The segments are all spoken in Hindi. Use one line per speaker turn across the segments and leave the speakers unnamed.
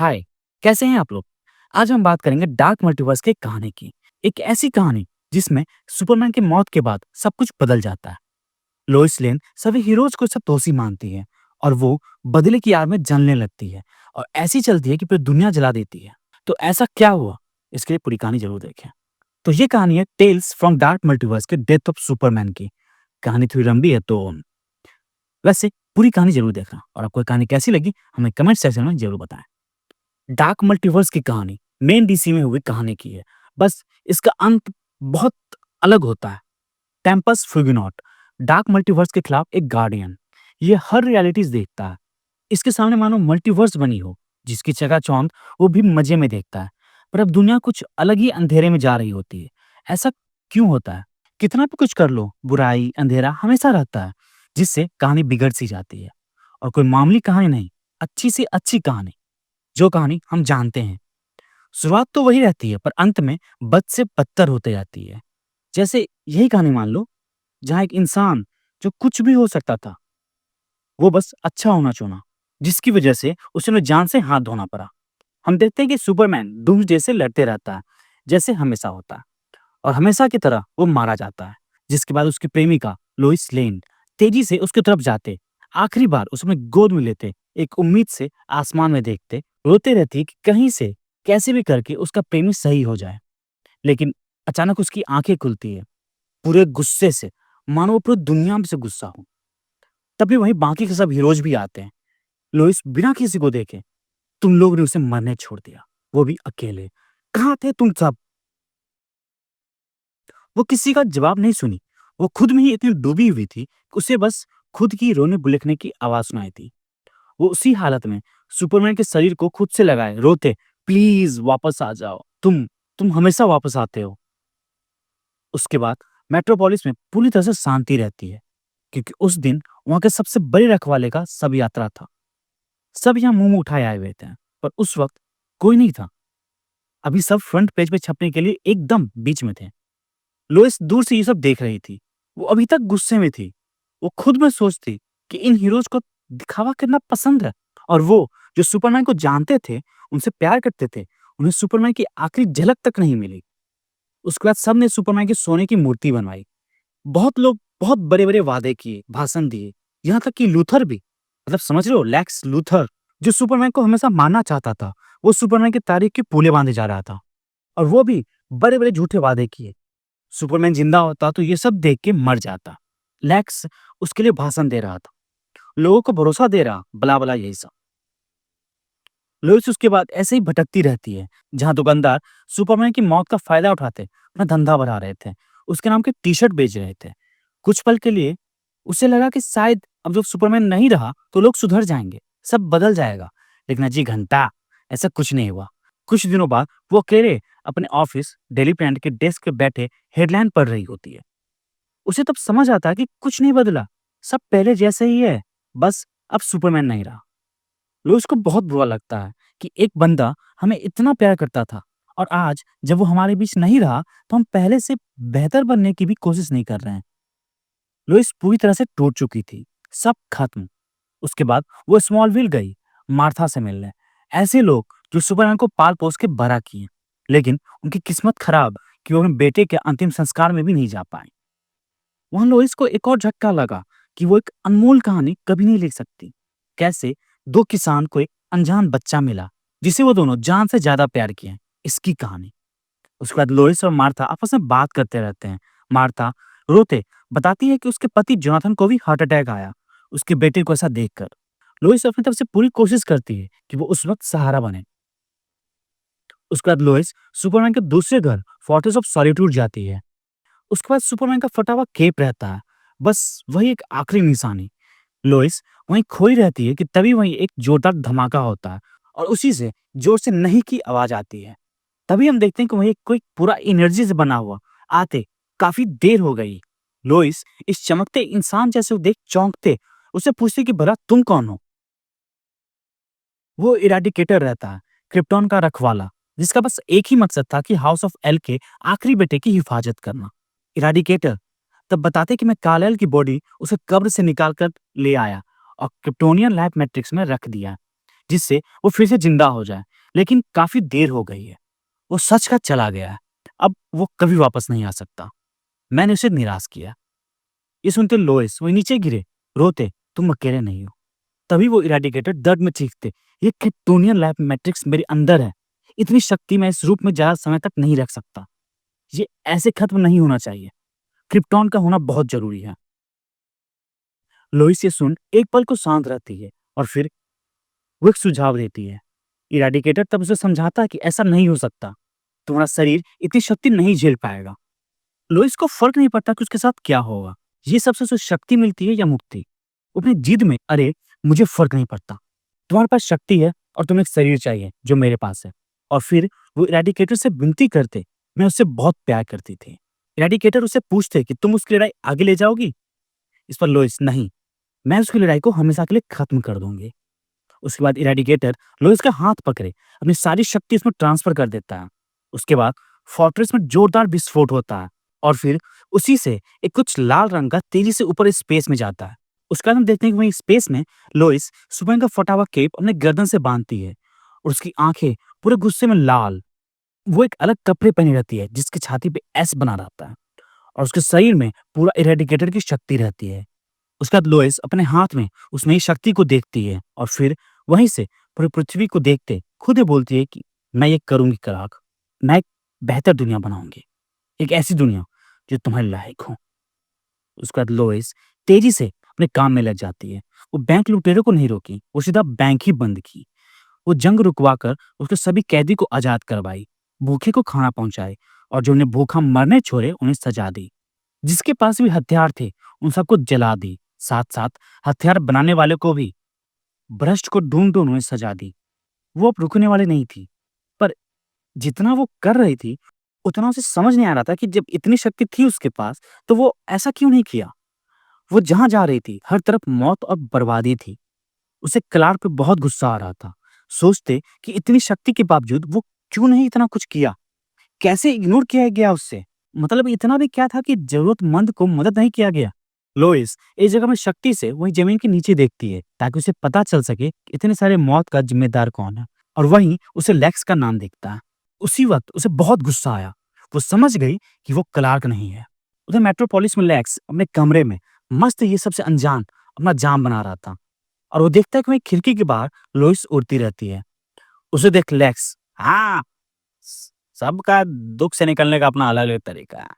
हाय, कैसे हैं आप लोग? आज हम बात करेंगे डार्क मल्टीवर्स की कहानी की। एक ऐसी कहानी जिसमें सुपरमैन की मौत के बाद सब कुछ बदल जाता है। लोइस लेन सभी हीरोज को सब दोषी मानती है और वो बदले की आड़ में जलने लगती है और ऐसी चलती है कि पूरी दुनिया जला देती है। तो ऐसा क्या हुआ? इसके लिए पूरी कहानी जरूर देखें। तो ये कहानी है टेल्स फ्रॉम डार्क मल्टीवर्स के डेथ ऑफ सुपरमैन की। कहानी थोड़ी लंबी है तो वैसे पूरी कहानी जरूर देखना और आपको ये कहानी कैसी लगी हमें कमेंट सेक्शन में जरूर बताएं। डार्क मल्टीवर्स की कहानी मेन डीसी में हुई कहानी की है। बस इसका अंत बहुत अलग होता है। टेम्पस फ्यूगनॉट डार्क मल्टीवर्स के खिलाफ एक गार्डियन। ये हर रियलिटीज देखता है। इसके सामने मानो मल्टीवर्स बनी हो जिसकी चकाचौंध वो भी मजे में देखता है। पर अब दुनिया कुछ अलग ही अंधेरे में जा रही होती है। ऐसा क्यों होता है? कितना भी कुछ कर लो बुराई अंधेरा हमेशा रहता है जिससे कहानी बिगड़ सी जाती है। और कोई मामूली कहानी नहीं, अच्छी सी अच्छी कहानी, जो कहानी हम जानते हैं। शुरुआत तो वही रहती है पर अंत में बद से बदतर होते जाती है। जैसे यही कहानी मान लो, जहाँ एक इंसान जो कुछ भी हो सकता था, वो बस अच्छा होना चुना, जिसकी वजह से उसे अपनी जान से हाथ धोना पड़ा। हम देखते हैं कि सुपरमैन डूम्सडे से लड़ते रहता है, जैसे हमेशा होता है, और हमेशा की तरह वो मारा जाता है। जिसके बाद उसकी प्रेमिका लोइस लेन तेजी से उसकी तरफ जाते, आखिरी बार उसे अपनी गोद में लेते, एक उम्मीद से आसमान में देखते, रोते रहती कि कहीं से कैसे भी करके उसका प्रेमी सही हो जाए। लेकिन अचानक उसकी आंखें खुलती है, पूरे गुस्से से, मानो वो पूरी दुनिया में से गुस्सा हो। तभी वहीं बाकी के सब हीरोज भी आते हैं। लोइस बिना किसी को देखे, तुम लोग ने उसे मरने छोड़ दिया, वो भी अकेले। कहाँ थे तुम सब? वो किसी का जवाब नहीं सुनी। वो खुद में ही इतनी डूबी हुई थी कि उसे बस खुद की रोने बिलखने की आवाज सुनाई थी। वो उसी हालत में सुपरमैन के शरीर को खुद से लगाए रोते, प्लीज वापस आ जाओ, तुम हमेशा वापस आते हो। उसके बाद मेट्रोपोलिस में पूरी तरह से शांति रहती है, क्योंकि उस दिन वहां के सबसे बड़े रखवाले का सब यात्रा था। सब यहाँ मुंह उठाए आए हुए थे, पर उस वक्त कोई नहीं था। अभी सब फ्रंट पेज पे छपने के लिए एकदम बीच में थे। लोइस दूर से ये सब देख रही थी। वो अभी तक गुस्से में थी। वो खुद में सोचती कि इन हीरोज को दिखावा करना पसंद है, और वो जो सुपरमैन को जानते थे, उनसे प्यार करते थे, उन्हें सुपरमैन की आखिरी झलक तक नहीं मिली। उसके बाद सबने सुपरमैन की सोने की मूर्ति बनवाई। बहुत लोग बहुत बड़े-बड़े वादे किए, भाषण दिए, यहाँ तक कि लूथर भी, मतलब समझ रहे हो, लेक्स लूथर, जो सुपरमैन को हमेशा मारना चाहता था, वो सुपरमैन की तारीफ के पुले बांधे जा रहा था, और वो भी बड़े-बड़े झूठे वादे किए। सुपरमैन जिंदा होता तो ये सब देख के मर जाता। लेक्स उसके लिए भाषण दे रहा था, लोगों को भरोसा दे रहा, बला बला यही सब। लोइस उसके बाद ऐसे ही भटकती रहती है, जहाँ दुकानदार सुपरमैन की मौत का फायदा उठाते अपना धंधा बढ़ा रहे थे, उसके नाम के टी शर्ट बेच रहे थे। कुछ पल के लिए उसे लगा कि शायद अब जब सुपरमैन नहीं रहा तो लोग सुधर जाएंगे, सब बदल जाएगा। लेकिन अजी घंटा, ऐसा कुछ नहीं हुआ। कुछ दिनों बाद वो अकेले अपने ऑफिस डेली प्लांट के डेस्क पे बैठे हेडलाइन पढ़ रही होती है। उसे तब समझ आता है कि कुछ नहीं बदला, सब पहले जैसे ही है, बस अब सुपरमैन नहीं रहा। लुइस को बहुत बुरा लगता है कि एक बंदा हमें इतना प्यार करता था, और आज जब वो हमारे बीच नहीं रहा तो हम पहले से बेहतर बनने की भी कोशिश नहीं कर रहे हैं। लुइस पूरी तरह से टूट चुकी थी, सब खत्म। उसके बाद वो स्मॉलविल गई मार्था से मिलने। ऐसे लोग जो सुपरमैन को पाल पोस के बड़ा किए, लेकिन उनकी किस्मत खराब कि वो अपने बेटे के अंतिम संस्कार में भी नहीं जा पाए। वहां लोइस को एक और झटका लगा कि वो एक अनमोल कहानी कभी नहीं लिख सकती। कैसे दो किसान को एक अनजान बच्चा मिला जिसे वो दोनों जान से ज्यादा प्यार किए, इसकी कहानी। उसके बाद लोइस और मार्था आपस में बात करते रहते हैं। मार्था रोते बताती है कि उसके पति जोनाथन को भी हार्ट अटैक आया उसके बेटे को ऐसा देखकर। लोइस अपनी तरफ से पूरी कोशिश करती है कि वो उस वक्त सहारा बने। उसके बाद लोइस सुपरमैन के दूसरे घर फोर्ट्रेस ऑफ सॉलिट्यूड जाती है। उसके बाद सुपरमैन का फटा हुआ केप रहता है, बस वही एक आखिरी निशानी। लोइस वहीं खोई रहती है कि तभी वहीं एक जोरदार धमाका होता है, और उसी से जोर से नहीं की आवाज आती है। तभी हम देखते हैं कि वहीं कोई पूरा एनर्जी से बना हुआ आते काफी देर हो गई। लोइस इस चमकते इंसान जैसे देख चौंकते उससे पूछते कि भला तुम कौन हो? वो इराडिकेटर रहता है, क्रिप्टॉन का रखवाला, जिसका बस एक ही मकसद था कि हाउस ऑफ एल के आखिरी बेटे की हिफाजत करना। इराडिकेटर तब बताते कि मैं काल की बॉडी उसे कब्र से निकाल कर ले आया और क्रिप्टोनियन लैब मैट्रिक्स में रख दिया, जिससे वो फिर से जिंदा हो जाए। लेकिन काफ़ी देर हो गई है। वो सच का चला गया है। अब वो कभी वापस नहीं आ सकता। मैंने उसे निराश किया। ये सुनते लोइस वहीं नीचे गिरे, रोते, तुम अकेले नहीं हो। तभी वो इरेडिकेटर दर्द में चीखते, ये क्रिप्टोनियन लैब मैट्रिक्स मेरे अंदर है। इतनी शक्ति मैं इस रूप में ज़्यादा समय तक नहीं रख सकता। ये ऐसे खत्म नहीं होना चाहिए। क्रिप्टॉन का होना बहुत ज़रूरी है। लोइस ये सुन एक पल को शांत रहती है और फिर वो एक सुझाव देती है। इरेडिकेटर तब उसे समझाता है कि ऐसा नहीं हो सकता। तुम्हारा शरीर इतनी शक्ति नहीं झेल पाएगा। लोइस को फर्क नहीं पड़ता कि उसके साथ क्या होगा। ये सबसे उसे शक्ति मिलती है या मुक्ति। वो अपनी जिद में, अरे मुझे फर्क नहीं पड़ता, तुम्हारे पास शक्ति है और तुम्हें एक शरीर चाहिए जो मेरे पास है। और फिर वो इरेडिकेटर से विनती करते, मैं उससे बहुत प्यार करती थी। इरेडिकेटर उसे पूछते कि तुम उसकी लड़ाई आगे ले जाओगी। इस पर लोइस, नहीं, मैं उसकी लड़ाई को हमेशा के लिए खत्म कर दूंगी। उसके बाद इरेडिकेटर लोइस का हाथ पकड़े अपनी सारी शक्ति उसमें ट्रांसफर कर देता है। उसके बाद फोर्ट्रेस में जोरदार विस्फोट होता है और फिर उसी से एक कुछ लाल रंग का तेजी से ऊपर स्पेस में जाता है। उसका हम देखते हैं कि वहीं स्पेस में लोइस सुपरमैन का फटा हुआ केप अपने गर्दन से बांधती है और उसकी आंखें पूरे गुस्से में लाल। वो एक अलग कपड़े पहनी रहती है जिसकी छाती पे एस बना रहता है और उसके शरीर में पूरा इरेडिकेटर की शक्ति रहती है। उसके बाद लोइस अपने हाथ में उस नई शक्ति को देखती है और फिर वहीं से पूरी पृथ्वी को देखते खुद ही बोलती है कि मैं ये करूंगी कराक। मैं एक बेहतर दुनिया बनाऊंगी, एक ऐसी दुनिया जो तुम्हारे लायक हो। उसके बाद लोइस तेजी से अपने काम में लग जाती है। वो बैंक लुटेरों को नहीं रोकी, वो सीधा बैंक ही बंद की। वो जंग रुकवा कर उसके सभी कैदी को आजाद करवाई, भूखे को खाना पहुंचाए और जो उन्हें भूखा मरने छोड़े उन्हें सजा दी। जिसके पास भी हथियार थे उन सबको जला दी, साथ साथ हथियार बनाने वाले को भी। भ्रष्ट को ढूंढ ढूंढ उन्हें सजा दी। वो अब रुकने वाली नहीं थी। पर जितना वो कर रही थी उतना उसे समझ नहीं आ रहा था कि जब इतनी शक्ति थी उसके पास तो वो ऐसा क्यों नहीं किया। वो जहां जा रही थी हर तरफ मौत और बर्बादी थी। उसे क्लार्क पे बहुत गुस्सा आ रहा था। सोचते कि इतनी शक्ति के बावजूद वो क्यों नहीं इतना कुछ किया, कैसे इग्नोर किया गया उससे। मतलब इतना भी क्या था कि जरूरतमंद को मदद नहीं किया गया। लोइस इस जगह में शक्ति से वही जमीन के नीचे देखती है ताकि उसे पता चल सके कि इतने सारे मौत का जिम्मेदार कौन है। और वहीं उसे लेक्स का नाम दिखता है। उसी वक्त उसे बहुत गुस्सा आया। वो समझ गई कि वो क्लार्क नहीं है। उधर मेट्रोपोलिस में लेक्स अपने कमरे में मस्त ये सबसे अनजान अपना जाम बना रहा था और वो देखता है कि वहीं खिड़की के बाहर लोइस उड़ती रहती है। उसे देख लेक्स, हाँ, सबका दुख से निकलने का अपना अलग अलग तरीका है।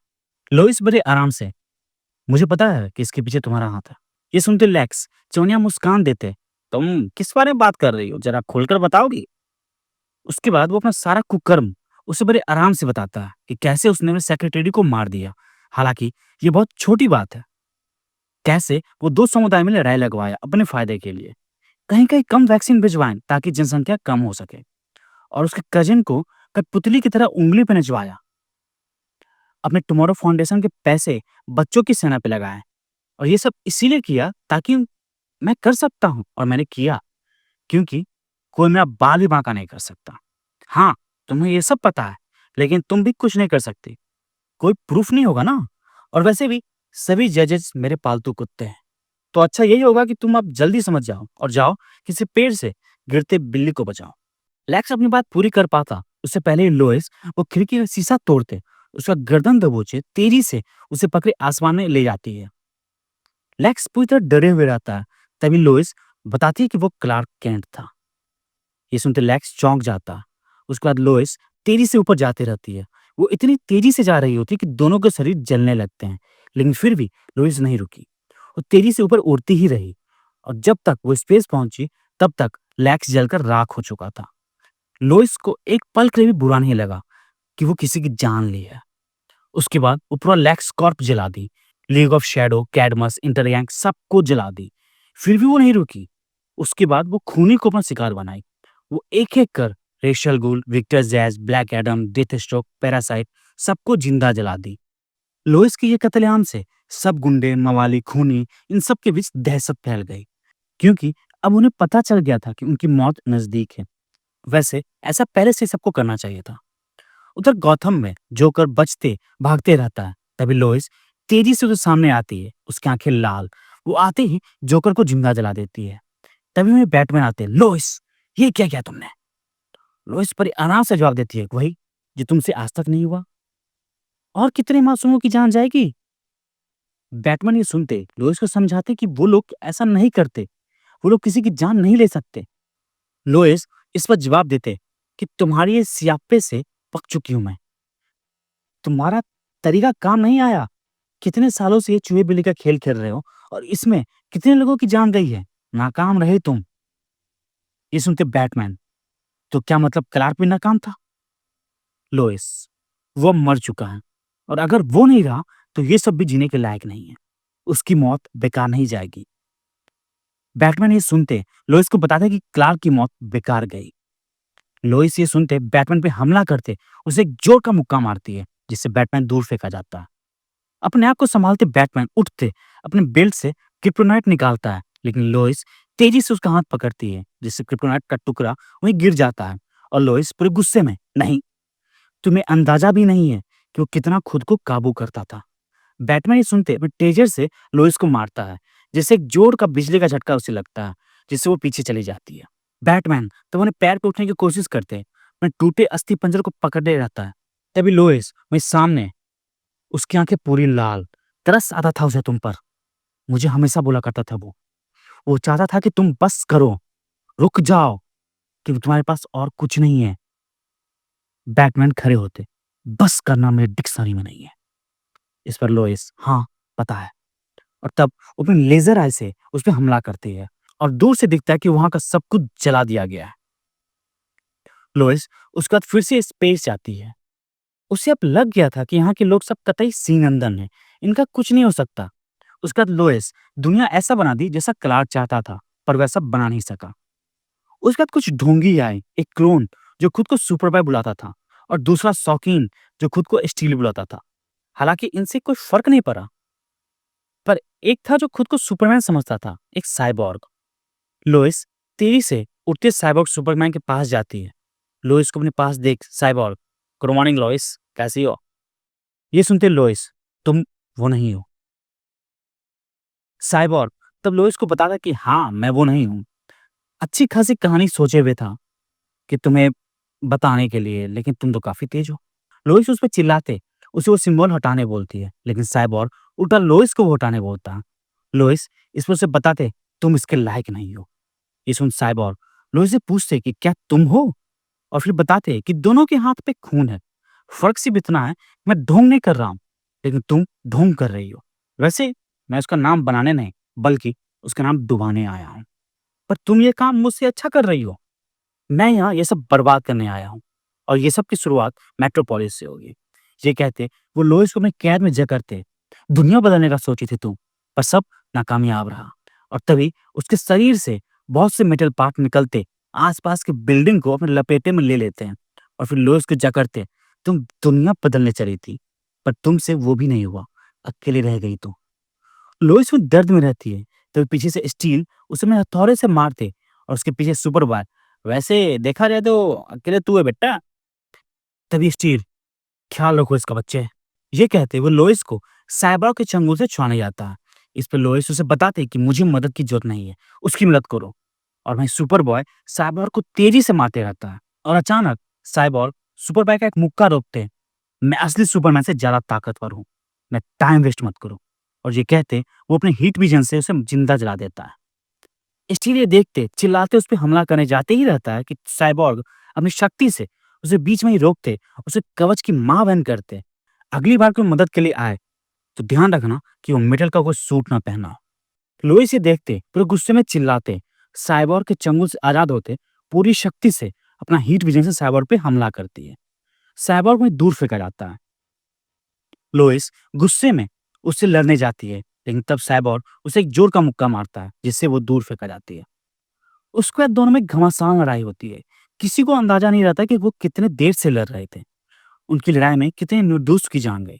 लोइस बड़े आराम से, मुझे पता है कि इसके पीछे तुम्हारा हाथ है। ये सुनते लेक्स चौनिया मुस्कान देते, तुम किस बारे में बात कर रही हो, जरा खुलकर बताओगी। उसके बाद वो अपना सारा कुकर्म उसे बड़े आराम से बताता है कि कैसे उसने अपने सेक्रेटरी को मार दिया। हालांकि ये बहुत छोटी बात है। कैसे वो दो समुदाय में लड़ाई लगवाया अपने फायदे के लिए, कहीं कहीं कम वैक्सीन भिजवाएं ताकि जनसंख्या कम हो सके, और उसके कजिन को कठपुतली की तरह उंगली पे नचवाया। अपने टुमारो फाउंडेशन के पैसे बच्चों की सेना पे लगाए और ये सब इसीलिए किया ताकि मैं कर सकता हूँ और मैंने किया, क्योंकि कोई मेरा बाल भी बांका नहीं कर सकता। हाँ, तुम्हें ये सब पता है, लेकिन तुम भी कुछ नहीं कर सकती। कोई प्रूफ नहीं होगा ना। और वैसे भी सभी जजेस मेरे पालतू कुत्ते हैं। तो अच्छा यही होगा कि तुम अब जल्दी समझ जाओ और जाओ किसी पेड़ से गिरते बिल्ली को बचाओ। लैक्स अपनी बात पूरी कर पाता उससे पहले ही लोइस वो खिड़की का शीशा तोड़ते, उसका गर्दन दबोचे तेजी से उसे पकड़े आसमान में ले जाती है। लैक्स पूरी तरह डरे हुए रहता है। तभी लोइस बताती है कि वो क्लार्क केंट था। ये सुनते लैक्स चौंक जाता। उसके बाद लोइस तेजी से ऊपर जाती रहती है। वो इतनी तेजी से जा रही होती है कि दोनों के शरीर जलने लगते हैं, लेकिन फिर भी लोइस नहीं रुकी। वो तेजी से ऊपर उड़ती ही रही और जब तक वो स्पेस पहुंची तब तक लैक्स जलकर राख हो चुका था। लोइस को एक पल के लिए भी बुरा नहीं लगा कि वो किसी की जान ली है। उसके बाद वो पूरा लैक्स कॉर्प जला दी। लीग ऑफ शैडो, कैडमस, इंटरगैंग सबको जला दी। फिर भी वो नहीं रुकी। उसके बाद वो खूनी को अपना शिकार बनाई। वो एक एक कर Ra's al Ghul, Victor Zsasz, Black Adam, Deathstroke, Parasite सबको जिंदा जला दी। लोइस की ये कत्लेआम से सब गुंडे, मवाली, खूनी इन सब के बीच दहशत फैल गई, क्योंकि अब उन्हें पता चल गया था कि उनकी मौत नजदीक है। वैसे ऐसा पहले से ही सबको करना चाहिए था। उधर गौथम में जोकर बचते भागते रहता है। तभी लोइस तेजी से उसके सामने आती है, उसकी आंखें लाल। वो आते ही जोकर को जिंदा जला देती है। तभी वहीं बैटमैन आते हैं, लोइस ये क्या किया तुमने। लोइस पर आराम से जवाब देती है, वही जो तुमसे आज तक नहीं हुआ। और कितने मासूमों की जान जाएगी? बैटमैन ये सुनते लोइस को समझाते कि वो लोग ऐसा नहीं करते, वो लोग किसी की जान नहीं ले सकते। लोइस इस पर जवाब देते कि तुम्हारी इस सियाप्पे से पक चुकी हूं मैं, तुम्हारा तरीका काम नहीं आया। कितने सालों से ये चूहे बिल्ली का खेल खेल रहे हो और इसमें कितने लोगों की जान गई है, नाकाम रहे तुम। ये सुनते बैटमैन, तो क्या मतलब क्लार्क भी नाकाम था? लोइस, वो अब मर चुका है और अगर वो नहीं रहा तो ये सब भी जीने के लायक नहीं है, उसकी मौत बेकार नहीं जाएगी। बैटमैन ये सुनते लोइस को बताते कि क्लार्क की मौत बेकार गई। लोइस ये सुनते बैटमैन पे हमला करते उसे एक जोर का मुक्का मारती है, जिससे बैटमैन दूर फेंका जाता है। अपने आप को संभालते बैटमैन उठते अपने बेल्ट से क्रिप्टोनाइट निकालता है, लेकिन लोइस तेजी से उसका हाथ पकड़ती है, जिससे क्रिप्टोनाइट का टुकड़ा वहीं गिर जाता है। और लोइस पूरे गुस्से में, नहीं, तुम्हें अंदाजा भी नहीं है कि वो कितना खुद को काबू करता था। बैटमैन ये सुनते अपने टेजर से लोइस को मारता है, जिससे एक जोर का बिजली का झटका उसे लगता है, जिससे वो पीछे चली जाती है। बैटमैन तब उन्हें पैर पे उठने की कोशिश करते हैं, अपने टूटे अस्थि पंजर को पकड़े रहता है। तभी लोइस वहीं सामने, उसकी आंखें पूरी लाल, तरस आता था उसे तुम पर। मुझे हमेशा बोला करता था वो चाहता था कि तुम बस करो, रुक जाओ, कि तुम्हारे पास और कुछ नहीं है। बैटमैन खड़े होते, बस करना मेरे डिक्शनरी में नहीं है। इस पर लोइस, हाँ, पता है। और तब वो अपने लेजर आई से उस पे हमला करती है और दूर से दिखता है कि वहां का सब कुछ जला दिया गया है। लोइस उसके बाद फिर से स्पेस जाती है। उसे अब लग गया था कि यहाँ के लोग सब कतई सीनंदन हैं, इनका कुछ नहीं हो सकता। उसके बाद लोइस दुनिया ऐसा बना दी जैसा क्लार्क चाहता था, पर वैसा बना नहीं सका। उसके बाद कुछ ढोंगी आए, एक क्लोन जो खुद को सुपरबॉय बुलाता था और दूसरा शौकीन जो खुद को स्टील बुलाता था। हालांकि इनसे कोई फर्क नहीं पड़ा, पर एक था जो खुद को सुपरमैन समझता था, एक साइबॉर्ग। लोइस तेजी से उठते साइबॉर्ग सुपरमैन के पास जाती है। लोइस को अपने पास देख साइबॉर्ग, गुड मॉर्निंग लोइस, कैसी हो? ये सुनते लोइस, तुम वो नहीं हो। साइबॉर्ग तब लोइस को बताता कि हाँ, मैं वो नहीं हूँ। अच्छी खासी कहानी सोचे हुए था कि तुम्हें बताने के लिए, लेकिन तुम तो काफी तेज हो। लोइस उस पर चिल्लाते उसे वो सिंबल हटाने बोलती है, लेकिन साइबॉर्ग उल्टा लोइस को वो हटाने बोलता है। लोइस इस पर उसे बताते, तुम इसके लायक नहीं हो। ये सुन साइबॉर्ग लोइस से पूछते कि क्या तुम हो, और फिर बताते कि दोनों के हाथ पे खून है। फर्क सिर्फ इतना है, मैं ढोंग नहीं कर रहा हूँ, लेकिन तुम ढोंग कर रही हो। वैसे मैं उसका नाम बनाने नहीं, बल्कि उसका नाम डुबाने आया हूँ। पर तुम ये काम मुझसे अच्छा कर रही हो। मैं यहाँ ये सब बर्बाद करने आया हूँ, और ये सब की शुरुआत मेट्रोपोलिस से होगी। ये कहते वो लोइस को अपने कैद में जकड़ते, दुनिया बदलने का सोची थी तू, पर सब नाकामयाब रहा। और तभी उसके शरीर से बहुत से मेटल पार्ट निकलते, आसपास के बिल्डिंग को अपने लपेटे में ले लेते हैं, और फिर लोइस को जकड़ते, तुम दुनिया बदलने चली थी, पर तुमसे वो भी नहीं हुआ, अकेले रह गई तू। लोइस में दर्द में रहती है, तभी पीछे से स्टील उसे में हथौड़े से मारते, और उसके पीछे सुपर बार, वैसे देखा जाए तो अकेले तू है बेटा। तभी स्टील, ख्याल रखो इसका बच्चे। ये कहते वो लोइस को साइबॉर्ग के चंगुल से छुड़ाने जाता है। इस पर लोइस उसे बताते कि मुझे मदद की जरूरत नहीं है, उसकी मदद करो। और वहीं सुपर बॉय साइबॉर्ग को तेजी से मारते रहता है, और अचानक साइबॉर्ग सुपर बॉय का एक मुक्का रोकते, मैं असली सुपरमैन से ज्यादा ताकतवर हूँ, मैं टाइम वेस्ट मत करो। और ये कहते वो अपने हीट विजन से उसे जिंदा जला देता है। स्टील ये देखते चिल्लाते उस पर हमला करने जाते ही रहता है कि साइबॉर्ग अपनी शक्ति से उसे बीच में ही रोकते, उसे कवच की मां बहन करते। अगली बार कोई मदद के लिए आए तो ध्यान रखना कि वो मेटल का कोई सूट ना पहना हो। लोइस ये देखते पूरे गुस्से में चिल्लाते, साइबॉर्ग के चंगुल से आजाद होते, पूरी शक्ति से अपना हीट विजन से साइबॉर्ग पे हमला करती है। साइबॉर्ग में दूर फेंका जाता है। लोइस गुस्से में उससे लड़ने जाती है, लेकिन तब साइबॉर्ग उसे एक जोर का मुक्का मारता है, जिससे वो दूर फेंका जाती है। उसके बाद दोनों में घमासान लड़ाई होती है। किसी को अंदाजा नहीं रहता कि वो कितने देर से लड़ रहे थे, उनकी लड़ाई में कितने निर्दोष की जान गई।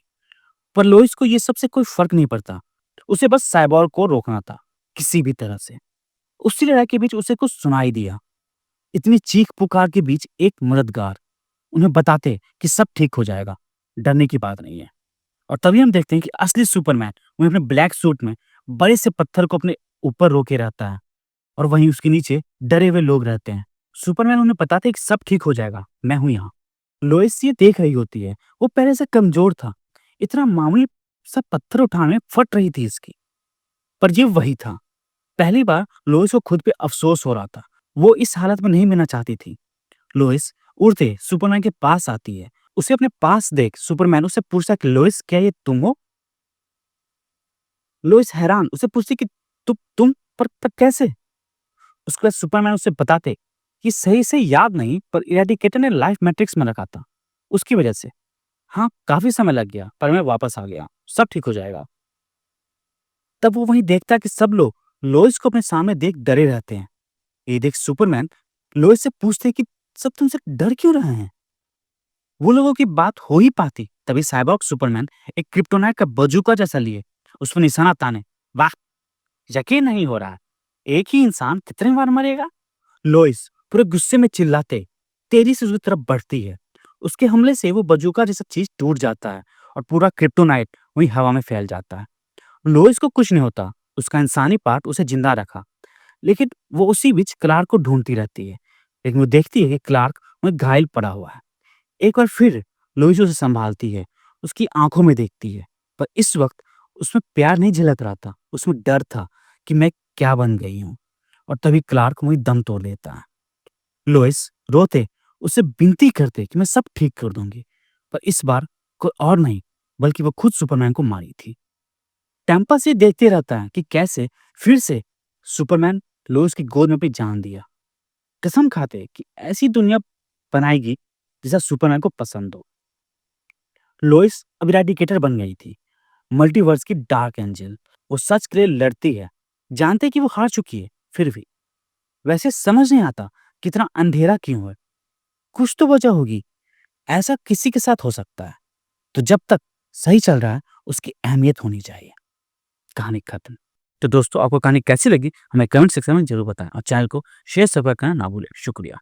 पर लोइस को ये सबसे कोई फर्क नहीं पड़ता, उसे बस साइबॉर्ग को रोकना था, किसी भी तरह से। उसी लड़ाई के बीच उसे कुछ सुनाई दिया। इतनी चीख पुकार के बीच एक मददगार उन्हें बताते कि सब ठीक हो जाएगा, डरने की बात नहीं है। और तभी हम देखते हैं कि असली सुपरमैन वहीं अपने ब्लैक सूट में बड़े से पत्थर को अपने ऊपर रोके रहता है, और वहीं उसके नीचे डरे हुए लोग रहते हैं। सुपरमैन उन्हें बताते हैं कि सब ठीक हो जाएगा, मैं हूँ यहाँ। लोइस ये देख रही होती है, वो पहले से कमज़ोर था, इतना मामूली सा पत्थर उठाने में फट रही थी इसकी। पर ये वही था, पहली बार लोइस को खुद पे अफ़सोस हो रहा था, वो इस हालत में नहीं मिलना चाहती थी। लोइस उड़ते सुपरमैन के पास आती है, उसे अपने पास देख सुपरमैन उससे पूछता कि लोइस क्या ये तुम हो? लोइस हैरान उससे पूछती कि तुम पर कैसे? उसके बाद सुपरमैन उसे बताते कि सही से याद नहीं पर इरेडिकेटर ने लाइफ मैट्रिक्स में रखा था, उसकी वजह से। हाँ, काफ़ी समय लग गया पर मैं वापस आ गया, सब ठीक हो जाएगा। तब वो वहीं देखता है कि सब लोग लोइस को अपने सामने देख डरे रहते हैं। ये देख सुपरमैन लोइस से पूछते हैं कि सब तुमसे डर क्यों रहे हैं? वो लोगों की बात हो ही पाती, तभी साइबॉर्ग सुपरमैन एक क्रिप्टोनाइट का बजूका जैसा लिए उस पर निशाना ताने। वाह, यकीन नहीं हो रहा, एक ही इंसान कितने बार मरेगा? लोइस पूरे गुस्से में चिल्लाते तेजी से उसकी तरफ बढ़ती है। उसके हमले से वो बजूका जैसा चीज टूट जाता है और पूरा क्रिप्टोनाइट वही हवा में फैल जाता है। लोइस को कुछ नहीं होता, उसका इंसानी पार्ट उसे जिंदा रखा। लेकिन वो उसी बीच क्लार्क को ढूंढती रहती है, लेकिन वो देखती है कि क्लार्क वहीं घायल पड़ा हुआ है। एक बार फिर लोइस उसे संभालती है, उसकी आंखों में देखती है, पर इस वक्त उसमें प्यार नहीं झलक रहा था, उसमें डर था कि मैं क्या बन गई हूँ। और तभी क्लार्क वहीं दम तोड़ देता है। लोइस रोते उससे विनती करते कि मैं सब ठीक कर दूंगी, पर इस बार कोई और नहीं बल्कि वो खुद सुपरमैन को मारी थी। टेम्पस ये देखते रहता है कि कैसे फिर से सुपरमैन लोइस की गोद में अपनी जान दिया। कसम खाते कि ऐसी दुनिया बनाएगी जैसा सुपरमैन को पसंद हो। लोइस अब इरेडिकेटर बन गई थी, मल्टीवर्स की डार्क एंजल। वो सच के लिए लड़ती है, जानते कि वो हार चुकी है, फिर भी वैसे समझ नहीं आता कितना अंधेरा क्यों है। कुछ तो वजह होगी, ऐसा किसी के साथ हो सकता है। तो जब तक सही चल रहा है उसकी अहमियत होनी चाहिए। कहानी खत्म। तो दोस्तों, आपको कहानी कैसी लगी हमें कमेंट सेक्शन में जरूर बताएं और चैनल को शेयर सब्सक्राइब करना ना भूलें। शुक्रिया।